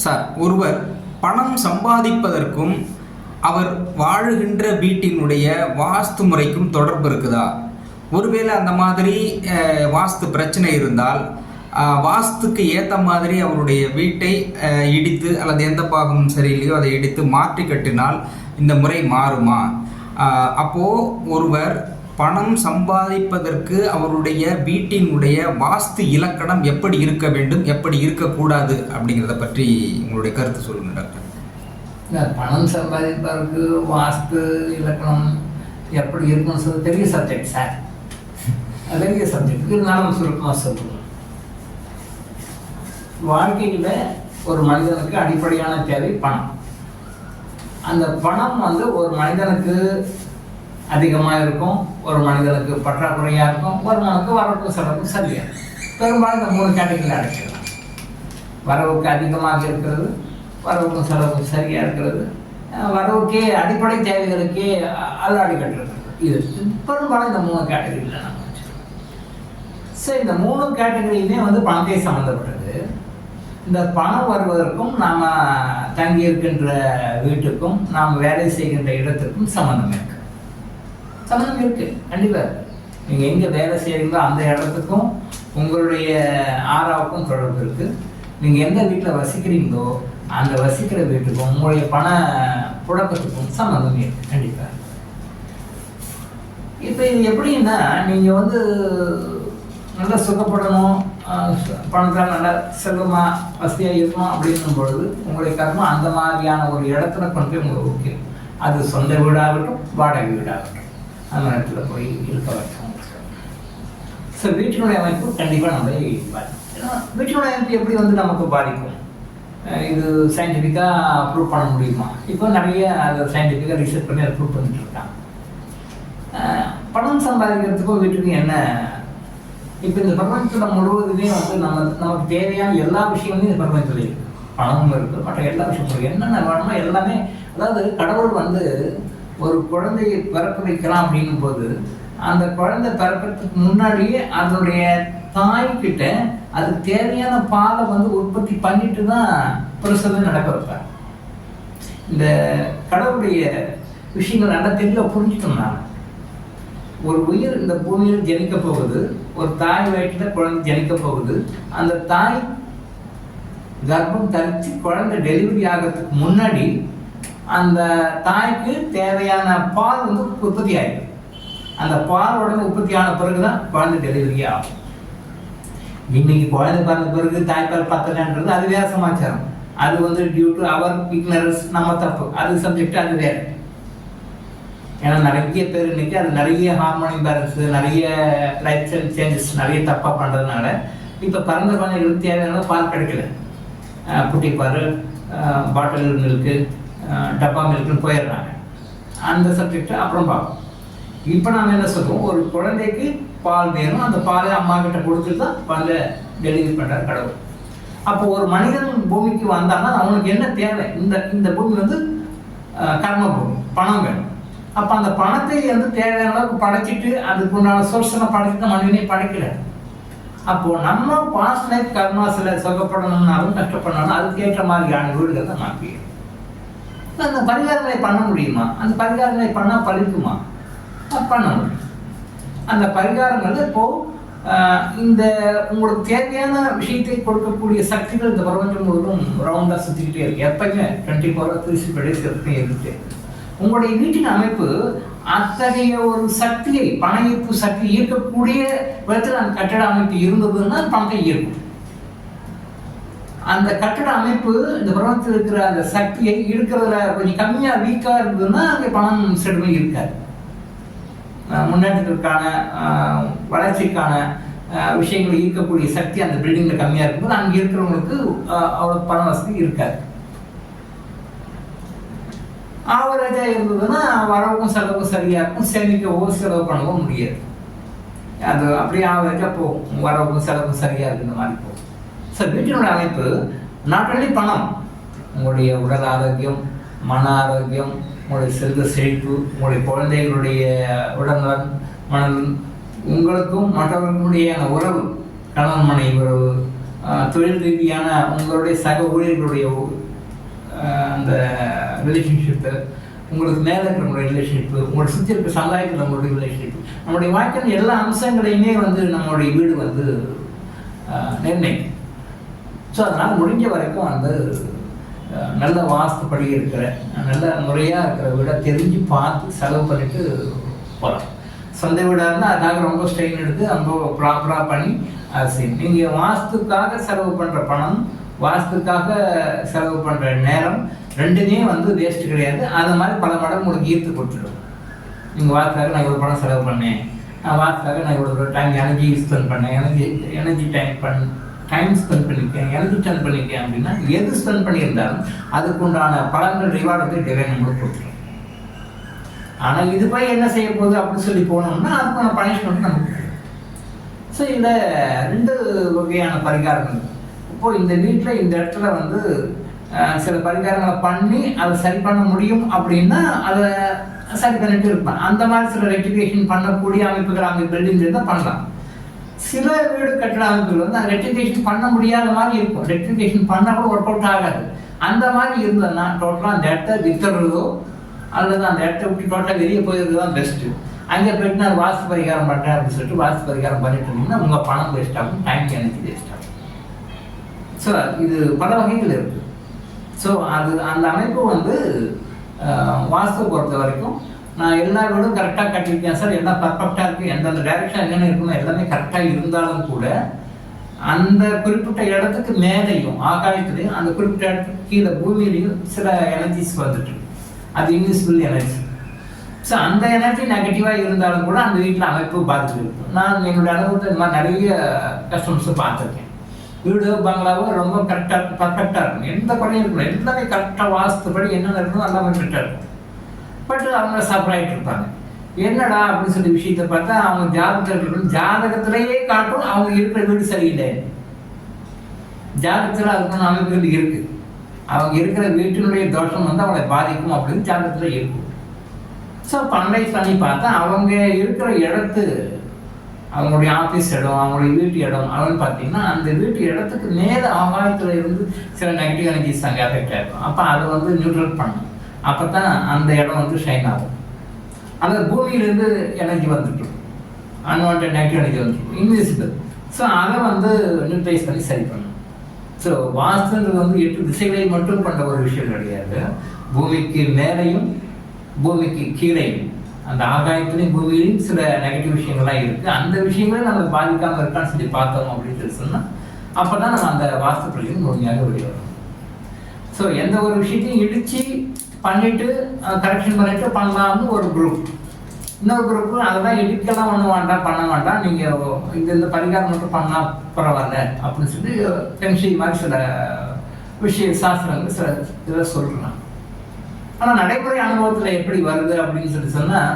Sir, ஒருவர் பணம் சம்பாதிப்பதற்கும் அவர் வாழுகின்ற வீட்டினுடைய வாஸ்து முறைக்கும் தொடர்பு இருக்குதா? ஒருவேளை அந்த மாதிரி வாஸ்து பிரச்சனை இருந்தால் வாஸ்துக்கு ஏற்ற மாதிரி அவருடைய வீட்டை இடித்து அல்லது எந்த பாகம் சரியில்லையோ அதை இடித்து மாற்றி கட்டினால் இந்த முறை மாறுமா? அப்போது ஒருவர் பணம் சம்பாதிப்பதற்கு அவருடைய வீட்டினுடைய வாஸ்து இலக்கணம் எப்படி இருக்க வேண்டும், எப்படி இருக்கக்கூடாது அப்படிங்கிறத பற்றி உங்களுடைய கருத்து சொல்லுங்கள் டாக்டர். பணம் சம்பாதிப்பதற்கு வாஸ்து இலக்கணம் எப்படி இருக்குன்னு சொல்லி பெரிய சப்ஜெக்ட் சார், பெரிய சப்ஜெக்ட். இருந்தாலும் சுருக்கமாக சொல்லுவோம். வாழ்க்கையில் ஒரு மனிதனுக்கு அடிப்படையான தேவை பணம். அந்த பணம் ஒரு மனிதனுக்கு அதிகமாக இருக்கும், ஒரு மனிதனுக்கு பற்றாக்குறையாக இருக்கும், ஒரு மனிதனுக்கு வரவுக்கும் செலவுக்கும் சரியாக இருக்கும். பெரும்பாலும் இந்த 3 கேட்டகரியில் அடைச்சிடலாம். வரவுக்கு அதிகமாக இருக்கிறது, வரவுக்கும் செலவுக்கும் சரியாக இருக்கிறது, வரவுக்கே அடிப்படை தேவைகளுக்கே அல்லாடி கட்டுறது. இது பெரும்பாலும் இந்த 3 கேட்டகரியில் நம்ம வச்சுருக்கோம். சரி, இந்த 3 கேட்டகரியுமே பணத்தை சம்மந்தப்பட்டது. இந்த பணம் வருவதற்கும் நாம் தங்கி இருக்கின்ற வீட்டுக்கும் நாம் வேலை செய்கின்ற இடத்துக்கும் சம்மந்தம் இருக்குது. சம்மந்தம் இருக்குது, கண்டிப்பாக இருக்குது. நீங்கள் எங்கே வேலை செய்கிறீங்களோ அந்த இடத்துக்கும் உங்களுடைய ஆறாவுக்கும் தொடர்பு இருக்குது. நீங்கள் எந்த வீட்டில் வசிக்கிறீங்களோ அந்த வசிக்கிற வீட்டுக்கும் உங்களுடைய பண புழக்கத்துக்கும் சம்மந்தம் இருக்குது, கண்டிப்பாக. இப்போ இது எப்படின்னா, நீங்கள் நல்லா சுகப்படணும், பணத்தால் நல்லா செல்வமாக வசதியாக இருக்கணும் அப்படின்னும் பொழுது உங்களுடைய கர்மம் அந்த மாதிரியான ஒரு இடத்துல கொண்டு போய் உங்களுக்கு ஓகே. அது சொந்த வீடாகட்டும், வாடகை வீடாகட்டும், அந்த இடத்துல போய் இருக்க வைக்கும். ஸோ வீட்டினுடைய அமைப்பு கண்டிப்பாக நம்மளை பாதிக்கும். ஏன்னா வீட்டினுடைய அமைப்பு எப்படி நமக்கு பாதிக்கும், இது சயின்டிஃபிக்காக ப்ரூவ் பண்ண முடியுமா? இப்போ நிறைய அதை சயின்டிஃபிக்காக ரிசர்ச் பண்ணி அதை ப்ரூவ் பண்ணிட்டு இருக்காங்க. பணம் சம்பாதிக்கிறதுக்கும் வீட்டுக்கும் என்ன? இப்போ இந்த பிரபஞ்சத்தில் முழுவதுமே நமக்கு தேவையான எல்லா விஷயங்களும் இந்த பிரபஞ்சத்தில் இருக்குது. பணமும் இருக்குது, மற்ற எல்லா விஷயங்களும் என்னென்ன வேணுமோ எல்லாமே. அதாவது கடவுள் ஒரு குழந்தையை பிறக்க வைக்கலாம் அப்படின்னும் போது அந்த குழந்தை பிறக்கிறதுக்கு முன்னாடியே அதனுடைய தாய்கிட்ட அது தேவையான பாலை உற்பத்தி பண்ணிட்டு தான் பிரசவம் நடக்க வைப்பார். இந்த கடவுளுடைய விஷயங்கள் நல்லா தெளிவாக புரிஞ்சுக்கணும்னா, ஒரு உயிர் இந்த பூமியில் ஜனிக்க போகுது, ஒரு தாய் வயிற்றில் குழந்தை ஜனிக்க போகுது. அந்த தாய் கர்ப்பம் தரித்து குழந்தை டெலிவரி ஆகிறதுக்கு முன்னாடி அந்த தாய்க்கு தேவையான பால் உற்பத்தி ஆகிடும். அந்த பால் உடனே உற்பத்தி ஆன பிறகு தான் குழந்தை டெலிவரி ஆகும். இன்னைக்கு குழந்தை பிறந்த பிறகு தாய்ப்பால் பத்தலைன்றது அது வேற சமாச்சாரம். அது டியூ டு அவர் இக்னரன்ஸ், நம்ம தப்பு, அது சப்ஜெக்ட், அது வேற. ஏன்னா நிறைய பேர் இன்னைக்கு அது நிறைய ஹார்மோன் இம்பேலன்ஸ், நிறைய லைஃப் ஸ்டைல் சேஞ்சஸ் நிறைய தப்பாக பண்ணுறதுனால இப்போ பிறந்த குழந்தைகளுக்கு தேவையான பால் கிடைக்கல. குட்டி பால், பாட்டில் மில்க்கு, டப்பா மில்க்குன்னு போயிடுறாங்க. அந்த சப்ஜெக்டை அப்புறம் பார்ப்போம். இப்போ நாம் என்ன சொல்லுவோம், ஒரு குழந்தைக்கு பால் வேணும், அந்த பாலை அம்மா கிட்ட கொடுத்துட்டு தான் குழந்தை டெலிவரி பண்ணுறார் கடவுள். அப்போ ஒரு மனிதன் பூமிக்கு வந்தான்னா அவனுக்கு என்ன தேவை? இந்த பூமி கர்ம பூமி, பணம் வேணும். அப்போ அந்த பணத்தை தேவையான அளவுக்கு படைச்சிட்டு அதுக்குண்டான சோர்ஸனை படைச்சிட்டு மனிதனே படைக்கல. அப்போது நம்ம பாஸ்ட் லைஃப் கர்மாஸில் சுகப்படணும்னாலும் கஷ்டப்படணும், அதுக்கு ஏற்ற மாதிரியான வீடுகள் தான் மாற்றிடும். அந்த பரிகாரங்களை பண்ண முடியுமா? அந்த பரிகாரங்களை பண்ணால் பழிக்குமா? பண்ண முடியும். அந்த பரிகாரங்கள் இப்போது இந்த உங்களுக்கு தேவையான விஷயத்தை கொடுக்கக்கூடிய சக்திகள் இந்த பிரபஞ்சம் முழுவதும் ரவுண்டாக சுற்றிக்கிட்டே இருக்கு. எப்பயுமே 24 hours 365 days இருந்துகிட்டே இருக்கு. உங்களுடைய வீட்டின் அமைப்பு அத்தகைய ஒரு சக்தியை, பண ஈர்ப்பு சக்தி ஈர்க்கக்கூடிய விதத்தில் அந்த கட்டட அமைப்பு இருந்ததுன்னா பணத்தை ஈர்க்கும். அந்த கட்டட அமைப்பு இந்த பிரபஞ்சத்தில் இருக்கிற அந்த சக்தியை ஈர்க்கிறதுல கொஞ்சம் கம்மியாக வீக்காக இருந்ததுன்னா அங்கே பணம் செடுமை இருக்காது. முன்னேற்றத்திற்கான வளர்ச்சிக்கான விஷயங்களை ஈர்க்கக்கூடிய சக்தி அந்த பில்டிங்கில் கம்மியாக இருக்கும்போது அங்கே இருக்கிறவங்களுக்கு அவ்வளோ பண வசதி இருக்காது. ஆவரேஜாக இருந்ததுன்னா வரவும் செலவும் சரியாக இருக்கும், சேமிக்கவோ செலவு பண்ணவோ முடியாது. அது அப்படியே ஆவரேஜாக போகும், வரவும் செலவும் சரியாக இருக்கு, இந்த மாதிரி போகும். ஸோ வீட்டினுடைய அமைப்பு நாட் ஒன்லி பணம், உங்களுடைய உடல் ஆரோக்கியம், மன ஆரோக்கியம், உங்களுடைய செல்வ செழிப்பு, உங்களுடைய குழந்தைகளுடைய உடல்நலன், மனநலன், உங்களுக்கும் மற்றவர்களுடைய உறவு, கணவன் மனைவி உறவு, தொழில் ரீதியான உங்களுடைய சக ஊழியர்களுடைய அந்த ரிலேஷன்ஷிப்பு, உங்களுக்கு மேலே இருக்கிறவங்களுடைய ரிலேஷன்ஷிப்பு, உங்களை சுற்றி இருக்க சமுதாயத்தில் நம்மளுடைய ரிலேஷன்ஷிப்பு, நம்மளுடைய வாழ்க்கையின் எல்லா அம்சங்களையுமே வந்து நம்மளுடைய வீடு வந்து நிர்ணயிக்கும். ஸோ அதனால் முடிஞ்ச வரைக்கும் வந்து நல்ல வாஸ்துப்படி இருக்கிற நல்ல முறையாக இருக்கிற வீடை தெரிஞ்சு பார்த்து செலவு பண்ணிட்டு போகலாம். சொந்த வீடாக இருந்தால் அதுக்காக ரொம்ப ஸ்ட்ரெயின் எடுத்து ரொம்ப ப்ராப்பராக பண்ணி அது செய்யணும். நீங்கள் வாஸ்துக்காக செலவு பண்ணுற பணம், வாஸ்துக்காக செலவு பண்ணுற நேரம் ரெண்டுமே வந்து வேஸ்ட்டு கிடையாது. அது மாதிரி பல மடங்கு உங்களுக்கு ஈர்த்து கொடுத்துடும். நீங்கள் வாஸ்துக்காக நான் இவ்வளோ பணம் செலவு பண்ணேன், வாஸ்துக்காக நான் இவ்வளோ டைம் எனர்ஜி ஸ்பெண்ட் பண்ணேன், எனர்ஜி டைம் ஸ்பெண்ட் பண்ணியிருக்கேன், எனர்ஜி ஸ்பெண்ட் பண்ணியிருக்கேன் அப்படின்னா எது ஸ்பெண்ட் பண்ணியிருந்தாலும் அதுக்குண்டான பலன்கள் ரிவார்டு வந்து டிவைன் நம்மளுக்கு கொடுத்துரும். ஆனால் இது போய் என்ன செய்ய போகுது அப்படின்னு சொல்லி போனோம்னா அதுக்கான பனிஷ்மெண்ட் நமக்கு. ஸோ இதில் 2 வகையான பரிகாரங்கள். இப்போது இந்த வீட்டில் இந்த இடத்துல வந்து சில பரிகாரங்களை பண்ணி அதை சரி பண்ண முடியும் அப்படின்னா அதை சரி பண்ணிட்டு இருப்பேன். அந்த மாதிரி சில ரெக்டிஃபிகேஷன் பண்ணக்கூடிய அமைப்புகள் அங்கே பில்டிங் இருந்தால் பண்ணலாம். சில வீடு கட்டிட அமைப்புகள் வந்து அந்த ரெக்டிஃபிகேஷன் பண்ண முடியாத மாதிரி இருக்கும். ரெக்டிஃபிகேஷன் பண்ணால் கூட ஒர்க் அவுட் ஆகாது. அந்த மாதிரி இருந்ததுன்னா டோட்டலாக அந்த இடத்த வித்துறதோ அல்லது அந்த இடத்த விட்டு டோட்டலாக வெளியே போயிருது தான் பெஸ்ட்டு. அங்கே போயிட்டு நான் வாஸ்து பரிகாரம் பண்ணுறேன் அப்படின்னு சொல்லிட்டு வாஸ்து பரிகாரம் பண்ணிட்டு இருந்தீங்கன்னா உங்கள் பணம் வேஸ்ட் ஆகும், டைம் எனர்ஜி வேஸ்ட் ஆகும். ஸோ இது பல வகைகள் இருக்குது. ஸோ அது அந்த அமைப்பு வந்து வாஸ்து பொறுத்த வரைக்கும் நான் எல்லா வீடும் கரெக்டாக கட்டியிருக்கேன் சார், எல்லாம் பர்ஃபெக்டாக இருக்குது, எந்தெந்த டைரக்ஷன் என்னென்ன இருக்கணும் எல்லாமே கரெக்டாக இருந்தாலும் கூட அந்த குறிப்பிட்ட இடத்துக்கு மேலேயும் ஆகாயத்துலேயும் அந்த குறிப்பிட்ட இடத்துக்கு கீழே பூமியிலையும் சில எனர்ஜிஸ் வந்துட்டு, அது இன்விசிபிள் எனர்ஜி. ஸோ அந்த எனர்ஜி நெகட்டிவாக இருந்தாலும் கூட அந்த வீட்டில் அமைப்பு பாதிச்சு இருக்கும். நான் என்னுடைய அனுபவத்தை இந்த மாதிரி நிறைய கஸ்டமர்ஸை பார்த்துருக்கேன். வீடு பங்களாவோ ரொம்ப கரெக்டாக பர்ஃபெக்டாக இருக்கும், எந்த குறையும் இருக்கணும், எல்லாமே கரெக்டாக வாஸ்துப்படி என்னென்ன இருக்கணும் எல்லாமே கரெக்டாக இருக்கும். பட் அவங்க சப்ராயிட்டு இருப்பாங்க. என்னடா அப்படின்னு சொல்லி விஷயத்தை பார்த்தா அவங்க ஜாதகத்திலேயே காட்டும் அவங்க இருக்கிற வீடு சரியில்லை. ஜாதகத்தில் அதுக்கான அமைப்புகள் இருக்கு, அவங்க இருக்கிற வீட்டினுடைய தோஷம் வந்து அவங்களை பாதிக்கும் அப்படின்னு ஜாதகத்தில் இருக்கும். ஸோ அனலைஸ் பண்ணி பார்த்தா அவங்க இருக்கிற இடத்து, அவங்களுடைய ஆஃபீஸ் இடம், அவங்களுடைய வீட்டு இடம் அப்படின்னு பார்த்தீங்கன்னா அந்த வீட்டு இடத்துக்கு மேலே ஆகாயத்தில் இருந்து சில நெகட்டிவ் எனர்ஜிஸ் அங்கே அஃபெக்ட் ஆகிடும். அப்போ அதை வந்து நியூட்ரல் பண்ணணும். அப்போ தான் அந்த இடம் வந்து ஷைன் ஆகும். அந்த பூமியிலேருந்து எனர்ஜி வந்துட்டு அன்வான்ட் நெகட்டிவ் எனர்ஜி வந்துட்டு இன்விசிபிள். ஸோ அதை வந்து நியூட்ரலைஸ் பண்ணி சரி பண்ணணும். ஸோ வாஸ்துன்றது வந்து 8 திசைகளை மட்டும் பண்ண ஒரு விஷயம் கிடையாது. பூமிக்கு மேலேயும் பூமிக்கு கீழேயும் அந்த ஆகாயத்துலேயும் பூமியிலையும் சில நெகட்டிவ் விஷயங்கள்லாம் இருக்குது. அந்த விஷயங்களும் நம்ம பாதிக்காமல் இருக்கான்னு சொல்லி பார்த்தோம் அப்படின்னு சொல்லி சொன்னால் அப்போ தான் நம்ம அந்த வாஸ்து பிரச்சனை முழுமையாக வெளியே வரும். ஸோ எந்த ஒரு விஷயத்தையும் இடித்து பண்ணிவிட்டு கரெக்ஷன் பண்ணிவிட்டு பண்ணலாம்னு ஒரு குரூப். இன்னொரு குரூப்பு அதெல்லாம் இடிக்கலாம் ஒன்றும் வேண்டாம், பண்ண வேண்டாம், நீங்கள் இந்த பரிகாரம் மட்டும் பண்ணால் பரவாயில்ல அப்படின்னு சொல்லி பென்ஷி மாதிரி சில விஷய சாஸ்திரங்கள் சில இதில் சொல்கிறாங்க. ஆனால் நடைமுறை அனுபவத்தில் எப்படி வருது அப்படின்னு சொல்லி சொன்னால்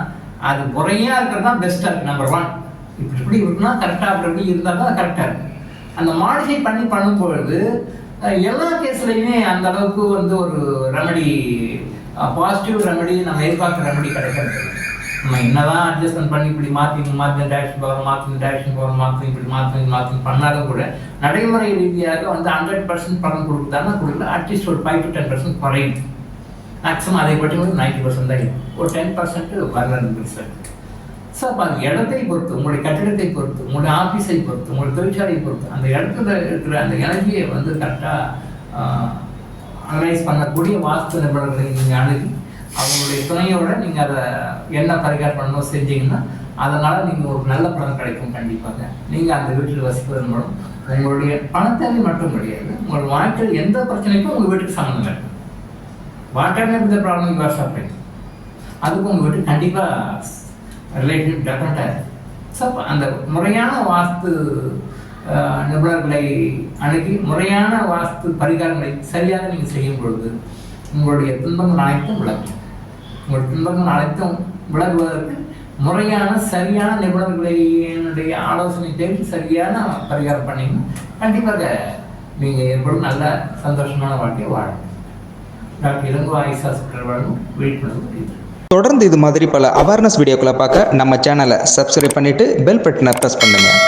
அது முறையாக இருக்கிறது தான் பெஸ்ட்டாக இருக்குது. நம்பர் 1 இப்படி இருக்குன்னா கரெக்டாக அப்படி இருந்தால் தான் கரெக்டாக இருக்குது. அந்த மாடிஃபை பண்ணி பண்ணும்பொழுது எல்லா கேஸ்லையுமே அந்த அளவுக்கு வந்து ஒரு ரெமடி, பாசிட்டிவ் ரெமடி நம்ம எதிர்பார்க்குற ரெமடி கிடைக்கிறது. நம்ம என்னதான் அட்ஜஸ்ட்மெண்ட் பண்ணி இப்படி மாற்றி டேரக்ஷன் போகிறோம் மாற்றி பண்ணாலும் கூட நடைமுறை ரீதியாக வந்து 100% பலன் கொடுக்குதானா கொடுக்கல, அட்லீஸ்ட் ஒரு 5 to 10% குறையும். மேக்ஸிமம் அதை பற்றி வந்து 90% தான் இருக்கும். ஒரு 10% வரலாறு பெருசாக. ஸோ அப்போ அந்த இடத்தை பொறுத்து, உங்களுடைய கட்டிடத்தை பொறுத்து, உங்களுடைய ஆஃபீஸை பொறுத்து, உங்களுடைய தொழிற்சாலையை பொறுத்து அந்த இடத்துல இருக்கிற அந்த எனர்ஜியை வந்து கரெக்டாக அனலைஸ் பண்ணக்கூடிய வாஸ்து நிபுணர்களை நீங்கள் அணுகி அவங்களுடைய துணையோட நீங்கள் அதை என்ன பரிகாரம் பண்ணணும் செஞ்சீங்கன்னா அதனால் நீங்கள் ஒரு நல்ல பலன் கிடைக்கும். கண்டிப்பாக நீங்கள் அந்த வீட்டில் வசிப்பதன் மூலம் உங்களுடைய பணத்தேவை மட்டும் கிடையாது, உங்களோட வாழ்க்கையில் எந்த பிரச்சனைக்கும் உங்கள் வீட்டுக்கு சம்மந்தம் இருக்கும். வாட்டர் இந்த ப்ராப்ளம் யூ ஆர் சஃபரிங், அதுக்கு உங்கள் வீட்டுக்கு கண்டிப்பாக ரிலேட்டிவ் டெஃபரெண்டாக இருக்குது. ஸோ அந்த முறையான வாஸ்து நிபுணர்களை அணுகி முறையான வாஸ்து பரிகாரங்களை சரியாக நீங்கள் செய்யும் பொழுது உங்களுடைய துன்பங்கள் அனைத்தும் விலகும். உங்களுடைய துன்பங்கள் அனைத்தும் விலகுவதற்கு முறையான சரியான நிபுணர்களுடைய ஆலோசனை தேடி சரியான பரிகாரம் பண்ணிங்கன்னா கண்டிப்பாக நீங்கள் எப்பொழுதும் நல்ல சந்தோஷமான வாழ்க்கையை வாழணும். டாக்டர் இளங்கோ ஆயுஷ் ஹாஸ்பிட்டல் வாழும் விழிப்புணர்வு. தொடர்ந்து இது மாதிரி பல அவேர்னஸ் வீடியோக்களை பார்க்க நம்ம சேனலை சப்ஸ்கிரைப் பண்ணிவிட்டு பெல் பட்டனை ப்ரெஸ் பண்ணுங்கள்.